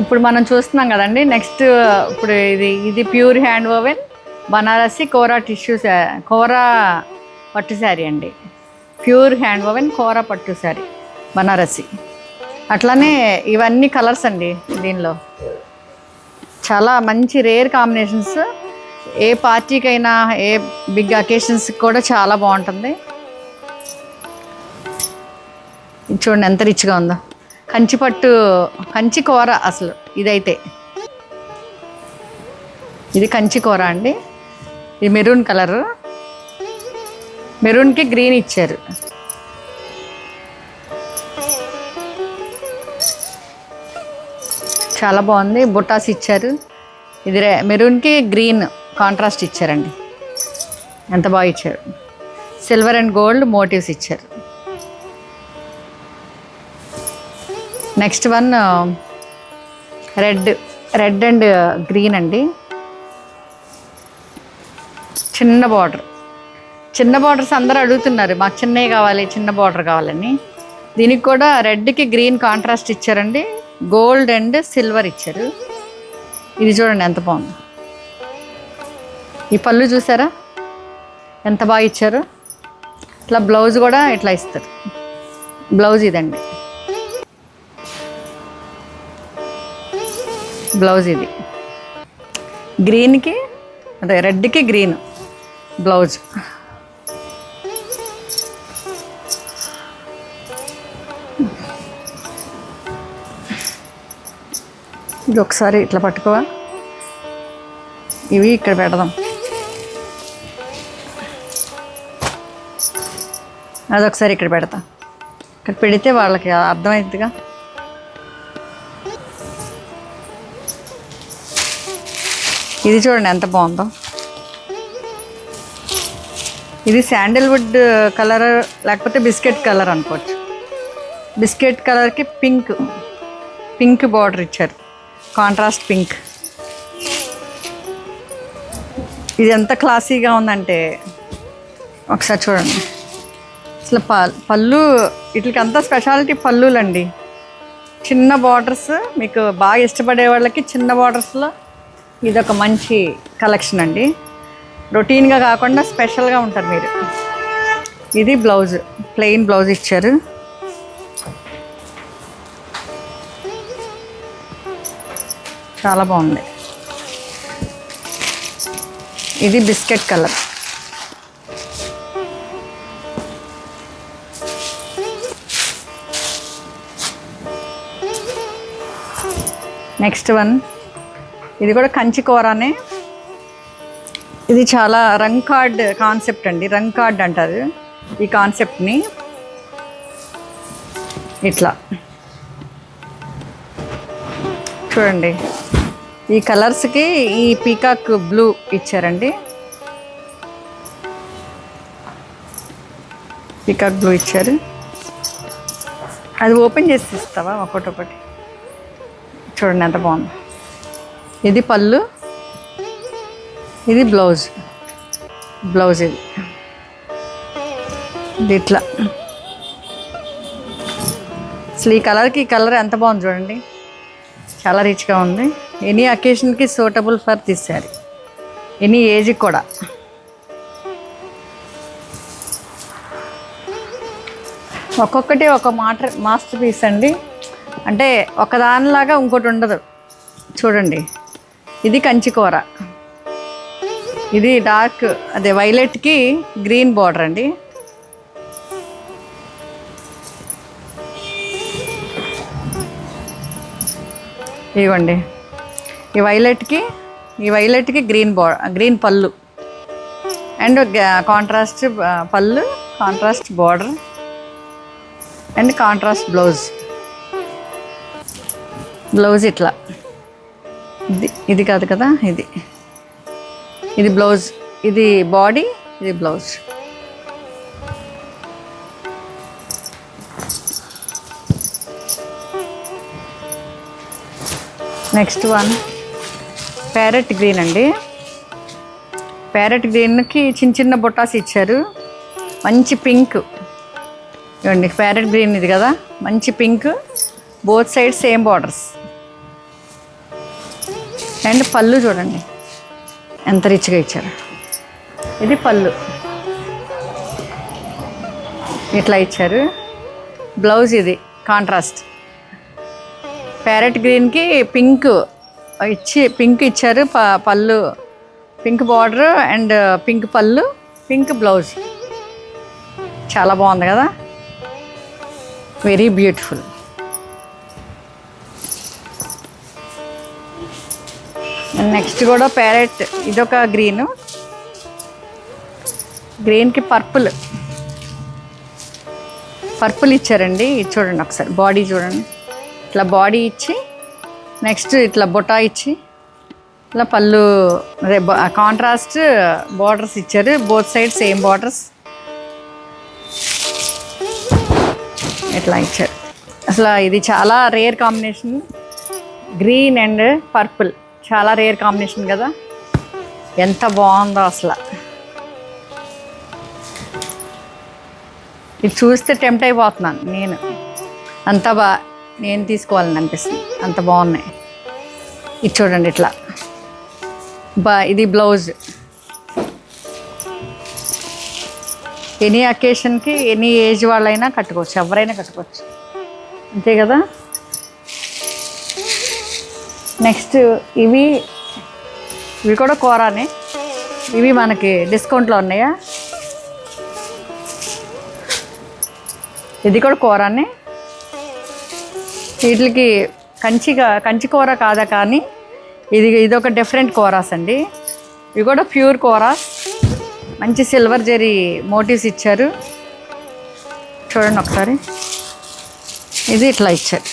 ఇప్పుడు మనం చూస్తున్నాం కదండి. నెక్స్ట్ ఇప్పుడు ఇది ప్యూర్ హ్యాండ్ ఓవెన్ బనారసి కోరా టిష్యూ కోరా పట్టు శారీ అండి. ప్యూర్ హ్యాండ్ ఓవెన్ కోరా పట్టు శారీ బనారసి. అట్లానే ఇవన్నీ కలర్స్ అండి. దీనిలో చాలా మంచి రేర్ కాంబినేషన్స్. ఏ పార్టీకైనా ఏ బిగ్ అకేషన్స్కి కూడా చాలా బాగుంటుంది. చూడండి ఎంత రిచ్గా ఉందో. కంచి పట్టు, కంచి కూర. అసలు ఇదైతే ఇది కంచి కూర అండి. ఇది మెరూన్ కలరు, మెరూన్కి గ్రీన్ ఇచ్చారు. చాలా బాగుంది. బుట్టాస్ ఇచ్చారు. ఇది మెరూన్కి గ్రీన్ కాంట్రాస్ట్ ఇచ్చారండి. ఎంత బాగా ఇచ్చారు. సిల్వర్ అండ్ గోల్డ్ మోటివ్స్ ఇచ్చారు. Next one red and green అండి. చిన్న బార్డర్స్ అందరూ అడుగుతున్నారు, మాకు చిన్నవి కావాలి, చిన్న బార్డర్ కావాలని. దీనికి కూడా రెడ్కి గ్రీన్ కాంట్రాస్ట్ ఇచ్చారండి. గోల్డ్ అండ్ సిల్వర్ ఇచ్చారు. ఇది చూడండి ఎంత బాగుంది. ఈ పళ్ళు చూసారా ఎంత బాగా ఇచ్చారు. ఇట్లా బ్లౌజ్ కూడా ఇట్లా ఇస్తారు. బ్లౌజ్ ఇదండి. బ్లౌజ్ ఇది గ్రీన్కి, అదే రెడ్కి గ్రీన్ బ్లౌజ్. ఇది ఒకసారి ఇట్లా పట్టుకోవా. ఇవి ఇక్కడ పెడదాం. అదొకసారి ఇక్కడ పెడతా. ఇక్కడ పెడితే వాళ్ళకి అర్థమవుతుందిగా. ఇది చూడండి ఎంత బాగుందో. ఇది శాండిల్వుడ్ కలర్ లేకపోతే బిస్కెట్ కలర్ అనుకోవచ్చు. బిస్కెట్ కలర్కి పింక్ బార్డర్ ఇచ్చారు. Contrast pink. ఇది ఎంత క్లాసీగా ఉందంటే ఒకసారి చూడండి. అసలు పళ్ళు వీటికి అంతా స్పెషాలిటీ పళ్ళులండి. చిన్న బార్డర్స్, మీకు బాగా ఇష్టపడే వాళ్ళకి చిన్న బార్డర్స్లో ఇదొక మంచి కలెక్షన్ అండి. రొటీన్గా కాకుండా స్పెషల్గా ఉంటారు మీరు. ఇది బ్లౌజ్, ప్లెయిన్ బ్లౌజ్ ఇచ్చారు. చాలా బాగుంది. ఇది బిస్కెట్ కలర్. నెక్స్ట్ వన్ ఇది కూడా కంచి కూరనే. ఇది చాలా రంగ్ కార్డ్ కాన్సెప్ట్ అండి. రంగ్ కార్డ్ అంటారు ఈ కాన్సెప్ట్ని. ఇట్లా చూడండి. ఈ కలర్స్కి ఈ పీకాక్ బ్లూ ఇచ్చారండి. పీకాక్ బ్లూ ఇచ్చారు. అది ఓపెన్ చేసి ఇస్తావా ఒకటి. చూడండి ఎంత బాగుంది. ఇది పళ్ళు, ఇది బ్లౌజ్. ఇది ఇట్లా. అసలు ఈ కలర్కి ఈ కలర్ ఎంత బాగుంది చూడండి. చాలా రిచ్గా ఉంది. ఎనీ అకేషన్కి suitable for this sari. Any ఏజ్కి కూడా. ఒక్కొక్కటి ఒక మాస్టర్ పీస్ అండి. అంటే ఒకదానిలాగా ఇంకోటి ఉండదు. చూడండి ఇది కంచి కూర. ఇది డార్క్ అదే వైలెట్కి గ్రీన్ బార్డర్ అండి. ఇవ్వండి ఈ వైలెట్కి గ్రీన్ పళ్ళు అండ్ కాంట్రాస్ట్ పళ్ళు, contrast border and contrast blouse ఇట్లా. ఇది కాదు కదా, ఇది బ్లౌజ్. ఇది బాడీ, ఇది blouse. Next one parrot green అండి. ప్యారెట్ గ్రీన్కి చిన్న బుట్టాస్ ఇచ్చారు. మంచి పింక్. ఇవ్వండి ప్యారెట్ గ్రీన్ ఇది కదా, మంచి pink. Both side same borders. And పళ్ళు చూడండి ఎంత రిచ్గా ఇచ్చారు. ఇది పళ్ళు ఇట్లా ఇచ్చారు. బ్లౌజ్ ఇది కాంట్రాస్ట్ ప్యారెట్ గ్రీన్కి పింక్ ఇచ్చారు. పళ్ళు పింక్ బార్డర్ అండ్ పింక్ పళ్ళు, పింక్ బ్లౌజ్. చాలా బాగుంది కదా, వెరీ బ్యూటిఫుల్. నెక్స్ట్ కూడా ప్యారెట్, ఇదొక గ్రీన్కి పర్పుల్ ఇచ్చారండి. ఇది చూడండి ఒకసారి, బాడీ చూడండి, ఇట్లా బాడీ ఇచ్చి నెక్స్ట్ ఇట్లా బొటా ఇచ్చి ఇట్లా పళ్ళు అదే కాంట్రాస్ట్ బార్డర్స్ ఇచ్చారు. బోత్ సైడ్ సేమ్ బార్డర్స్ ఇట్లా ఇచ్చారు. అసలు ఇది చాలా rare combination, green and purple చాలా రేర్ కాంబినేషన్ కదా, ఎంత బాగుందో అసలు. ఇది చూస్తే టెంప్ట్ అయిపోతున్నాను నేను, అంత నేను తీసుకోవాలని అనిపిస్తుంది, అంత బాగున్నాయి. ఇది చూడండి ఇట్లా ఇది బ్లౌజ్. ఎనీ అకేషన్కి ఎనీ ఏజ్ వాళ్ళైనా కట్టుకోవచ్చు, ఎవరైనా కట్టుకోవచ్చు, అంతే కదా. నెక్స్ట్ ఇవి కూడా కోరానే. ఇవి మనకి డిస్కౌంట్లో ఉన్నాయా? ఇది కూడా కూరనే. వీటికి కంచి కూర కాదా, కానీ ఇదొక డిఫరెంట్ కూరాస్ అండి. ఇవి కూడా ప్యూర్ కూరాస్, మంచి సిల్వర్ జరీ మోటివ్స్ ఇచ్చారు. చూడండి ఒకసారి, ఇది ఇట్లా ఇచ్చారు.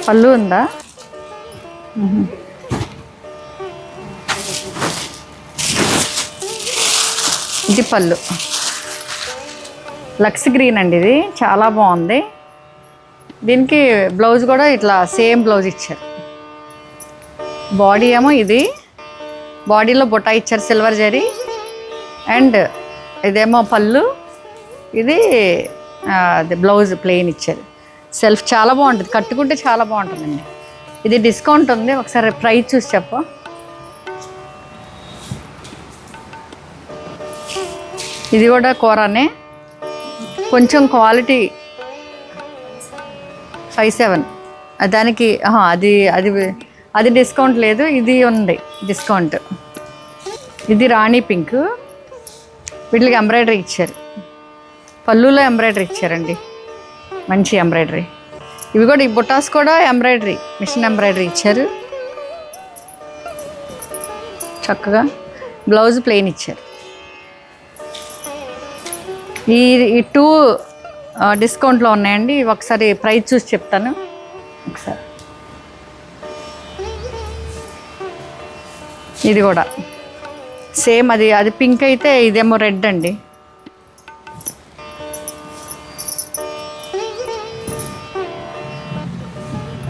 పళ్ళు ఉందా? ఇది పళ్ళు, లక్స్ గ్రీన్ అండి, ఇది చాలా బాగుంది. దీనికి బ్లౌజ్ కూడా ఇట్లా సేమ్ బ్లౌజ్ ఇచ్చారు. బాడీ ఏమో ఇది, బాడీలో బొటా ఇచ్చారు సిల్వర్ జరీ, అండ్ ఇదేమో పళ్ళు, ఇది బ్లౌజ్ ప్లెయిన్ ఇచ్చారు. సెల్ఫ్ చాలా బాగుంటుంది, కట్టుకుంటే చాలా బాగుంటుందండి. ఇది డిస్కౌంట్ ఉంది, ఒకసారి ప్రైస్ చూసి చెప్పు. ఇది కూడా కూరనే, కొంచెం క్వాలిటీ 57. దానికి అది డిస్కౌంట్ లేదు, ఇది ఉంది డిస్కౌంట్. ఇది రాణి పింక్, వీటికి ఎంబ్రాయిడరీ ఇచ్చారు, పళ్ళులో ఎంబ్రాయిడరీ ఇచ్చారండి, మంచి ఎంబ్రాయిడరీ. ఇవి కూడా ఈ బుటాస్ కూడా ఎంబ్రాయిడరీ, మిషన్ ఎంబ్రాయిడరీ ఇచ్చారు చక్కగా. బ్లౌజ్ ప్లెయిన్ ఇచ్చారు. ఈ 2 డిస్కౌంట్లో ఉన్నాయండి. ఒకసారి ప్రైస్ చూసి చెప్తాను ఒకసారి. ఇది కూడా సేమ్, అది పింక్ అయితే ఇదేమో రెడ్ అండి.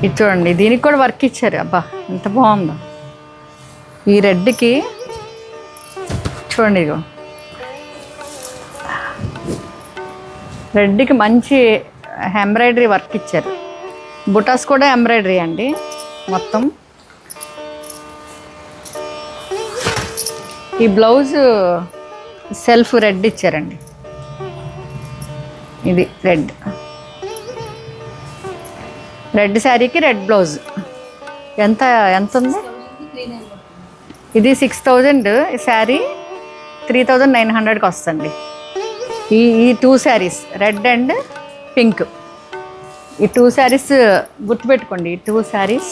ఇది చూడండి, దీనికి కూడా వర్క్ ఇచ్చారు. అబ్బా ఎంత బాగుందో. ఈ రెడ్కి చూడండి, ఇదిగో రెడ్కి మంచి ఎంబ్రాయిడరీ వర్క్ ఇచ్చారు. బుటాస్ కూడా ఎంబ్రాయిడరీ అండి మొత్తం. ఈ బ్లౌజ్ సెల్ఫ్ రెడ్ ఇచ్చారండి, ఇది రెడ్ శారీకి రెడ్ బ్లౌజ్. ఎంత ఉంది? ఇది 6000 శారీ, 3900కి వస్తుంది. ఈ 2 శారీస్ రెడ్ అండ్ పింక్, ఈ 2 శారీస్ గుర్తుపెట్టుకోండి. ఈ 2 శారీస్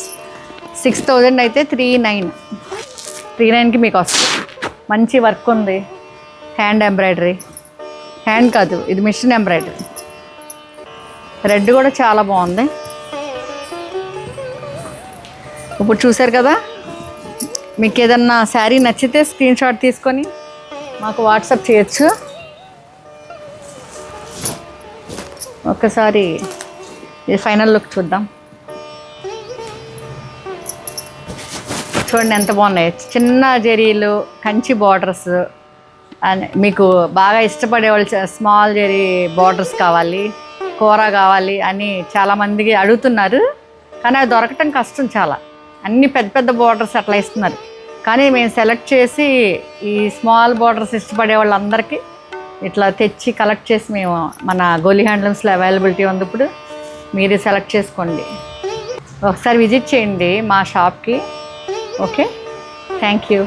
6000 అయితే 39కి మీకు వస్తుంది. మంచి వర్క్ ఉంది, హ్యాండ్ ఎంబ్రాయిడరీ, హ్యాండ్ కాదు ఇది మిషన్ ఎంబ్రాయిడరీ. రెడ్ కూడా చాలా బాగుంది. ఇప్పుడు చూసారు కదా, మీకు ఏదన్నా శారీ నచ్చితే స్క్రీన్ షాట్ తీసుకొని మాకు వాట్సాప్ చేయొచ్చు. ఒక్కసారి ఇది ఫైనల్ లుక్ చూద్దాం. చూడండి ఎంత బాగున్నాయి, చిన్న జరీలు, కంచి బార్డర్స్. మీకు బాగా ఇష్టపడే వాళ్ళు స్మాల్ జరీ బార్డర్స్ కావాలి, కూర కావాలి అని చాలామందికి అడుగుతున్నారు. కానీ అది దొరకటం కష్టం చాలా. అన్ని పెద్ద పెద్ద బోర్డర్స్ అట్లా ఇస్తున్నారు. కానీ మేము సెలెక్ట్ చేసి ఈ స్మాల్ బోర్డర్స్ ఇష్టపడే వాళ్ళందరికీ ఇట్లా తెచ్చి కలెక్ట్ చేసి మేము మన గోలీ హ్యాండ్లూమ్స్లో అవైలబిలిటీ ఉంది. ఇప్పుడు మీరే సెలెక్ట్ చేసుకోండి. ఒకసారి విజిట్ చేయండి మా షాప్కి. Okay, thank you.